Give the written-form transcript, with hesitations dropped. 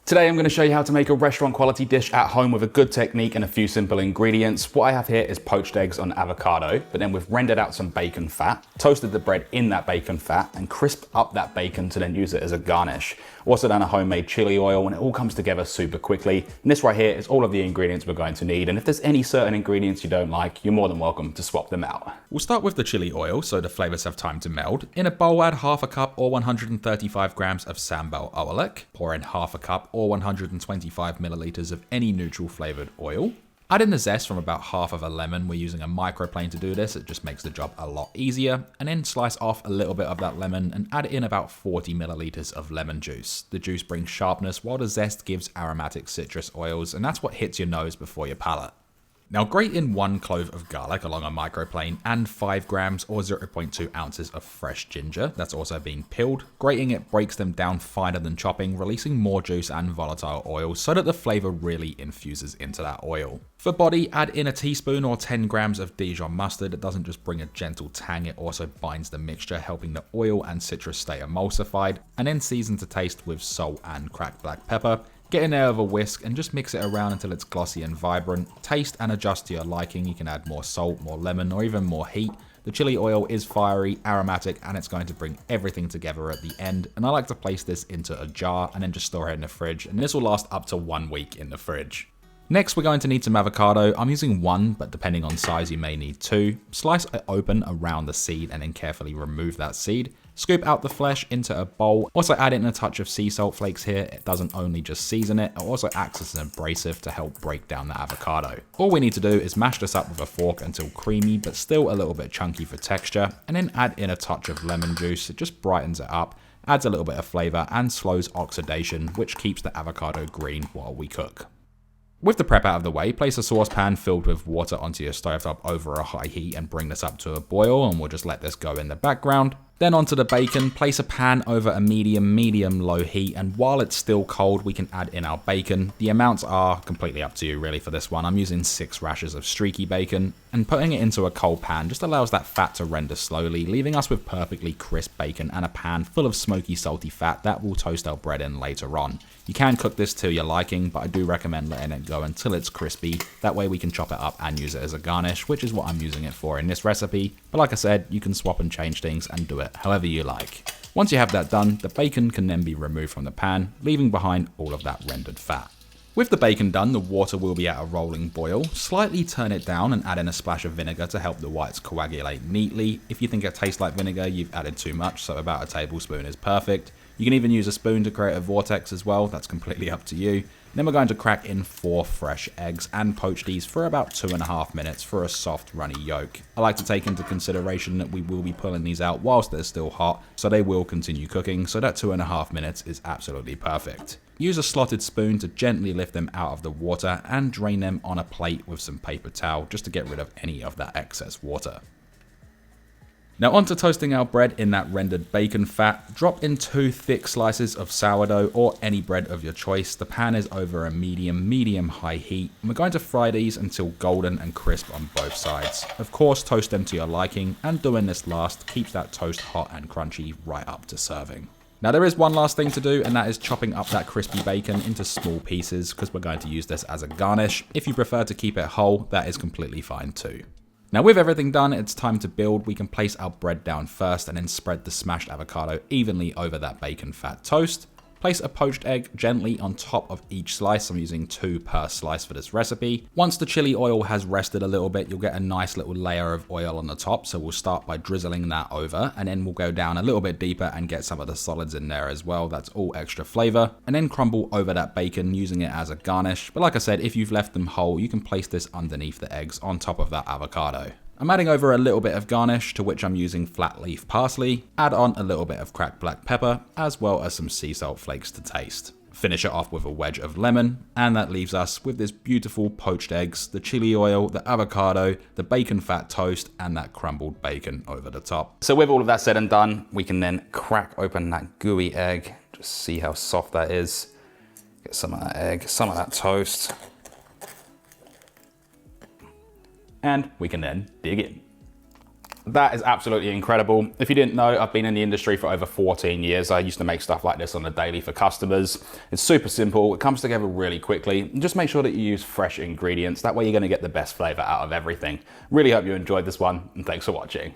Today I'm going to show you how to make a restaurant quality dish at home with a good technique and a few simple ingredients. What I have here is poached eggs on avocado, but then we've rendered out some bacon fat, toasted the bread in that bacon fat, and crisped up that bacon to then use it as a garnish. Also done a homemade chili oil, and it all comes together super quickly. And this right here is all of the ingredients we're going to need, and if there's any certain ingredients you don't like, you're more than welcome to swap them out. We'll start with the chili oil so the flavors have time to meld. In a bowl, add half a cup or 135 grams of Sambal Oelek. Pour in half a cup or 125 milliliters of any neutral flavored oil. Add in the zest from about half of a lemon. We're using a microplane to do this. It just makes the job a lot easier. And then slice off a little bit of that lemon and add in about 40 milliliters of lemon juice. The juice brings sharpness while the zest gives aromatic citrus oils, and that's what hits your nose before your palate. Now grate in 1 clove of garlic along a microplane and 5 grams or 0.2 ounces of fresh ginger that's also been peeled. Grating it breaks them down finer than chopping, releasing more juice and volatile oil so that the flavor really infuses into that oil. For body, add in a teaspoon or 10 grams of Dijon mustard. It doesn't just bring a gentle tang, it also binds the mixture, helping the oil and citrus stay emulsified. And then season to taste with salt and cracked black pepper. Get in there with a whisk and just mix it around until it's glossy and vibrant. Taste and adjust to your liking. You can add more salt, more lemon, or even more heat. The chili oil is fiery, aromatic, and it's going to bring everything together at the end. And I like to place this into a jar and then just store it in the fridge. And this will last up to 1 week in the fridge. Next, we're going to need some avocado. I'm using 1, but depending on size, you may need 2. Slice it open around the seed and then carefully remove that seed. Scoop out the flesh into a bowl. Also add in a touch of sea salt flakes here. It doesn't only just season it, it also acts as an abrasive to help break down the avocado. All we need to do is mash this up with a fork until creamy, but still a little bit chunky for texture, and then add in a touch of lemon juice. It just brightens it up, adds a little bit of flavor, and slows oxidation, which keeps the avocado green while we cook. With the prep out of the way, place a saucepan filled with water onto your stovetop over a high heat and bring this up to a boil, and we'll just let this go in the background. Then onto the bacon, place a pan over a medium-low heat, and while it's still cold, we can add in our bacon. The amounts are completely up to you really for this one. I'm using 6 rashers of streaky bacon, and putting it into a cold pan just allows that fat to render slowly, leaving us with perfectly crisp bacon and a pan full of smoky, salty fat that we'll toast our bread in later on. You can cook this to your liking, but I do recommend letting it go until it's crispy. That way we can chop it up and use it as a garnish, which is what I'm using it for in this recipe. But like I said, you can swap and change things and do it however you like. Once you have that done, the bacon can then be removed from the pan, leaving behind all of that rendered fat. With the bacon done, the water will be at a rolling boil. Slightly turn it down and add in a splash of vinegar to help the whites coagulate neatly. If you think it tastes like vinegar, you've added too much, so about a tablespoon is perfect. You can even use a spoon to create a vortex as well, that's completely up to you. Then we're going to crack in 4 fresh eggs and poach these for about 2.5 minutes for a soft runny yolk. I like to take into consideration that we will be pulling these out whilst they're still hot, so they will continue cooking, so that 2.5 minutes is absolutely perfect. Use a slotted spoon to gently lift them out of the water and drain them on a plate with some paper towel just to get rid of any of that excess water. Now onto toasting our bread in that rendered bacon fat. Drop in 2 thick slices of sourdough or any bread of your choice. The pan is over a medium-high heat. And we're going to fry these until golden and crisp on both sides. Of course, toast them to your liking, and doing this last keeps that toast hot and crunchy right up to serving. Now there is one last thing to do, and that is chopping up that crispy bacon into small pieces because we're going to use this as a garnish. If you prefer to keep it whole, that is completely fine too. Now with everything done, it's time to build. We can place our bread down first and then spread the smashed avocado evenly over that bacon fat toast. Place a poached egg gently on top of each slice. I'm using 2 per slice for this recipe. Once the chili oil has rested a little bit, you'll get a nice little layer of oil on the top. So we'll start by drizzling that over, and then we'll go down a little bit deeper and get some of the solids in there as well. That's all extra flavor. And then crumble over that bacon using it as a garnish. But like I said, if you've left them whole, you can place this underneath the eggs on top of that avocado. I'm adding over a little bit of garnish, to which I'm using flat leaf parsley. Add on a little bit of cracked black pepper, as well as some sea salt flakes to taste. Finish it off with a wedge of lemon, and that leaves us with this beautiful poached eggs, the chili oil, the avocado, the bacon fat toast, and that crumbled bacon over the top. So with all of that said and done, we can then crack open that gooey egg. Just see how soft that is. Get some of that egg, some of that toast. And we can then dig in. That is absolutely incredible. If you didn't know, I've been in the industry for over 14 years. I used to make stuff like this on a daily for customers. It's super simple, it comes together really quickly. And just make sure that you use fresh ingredients. That way you're gonna get the best flavor out of everything. Really hope you enjoyed this one, and thanks for watching.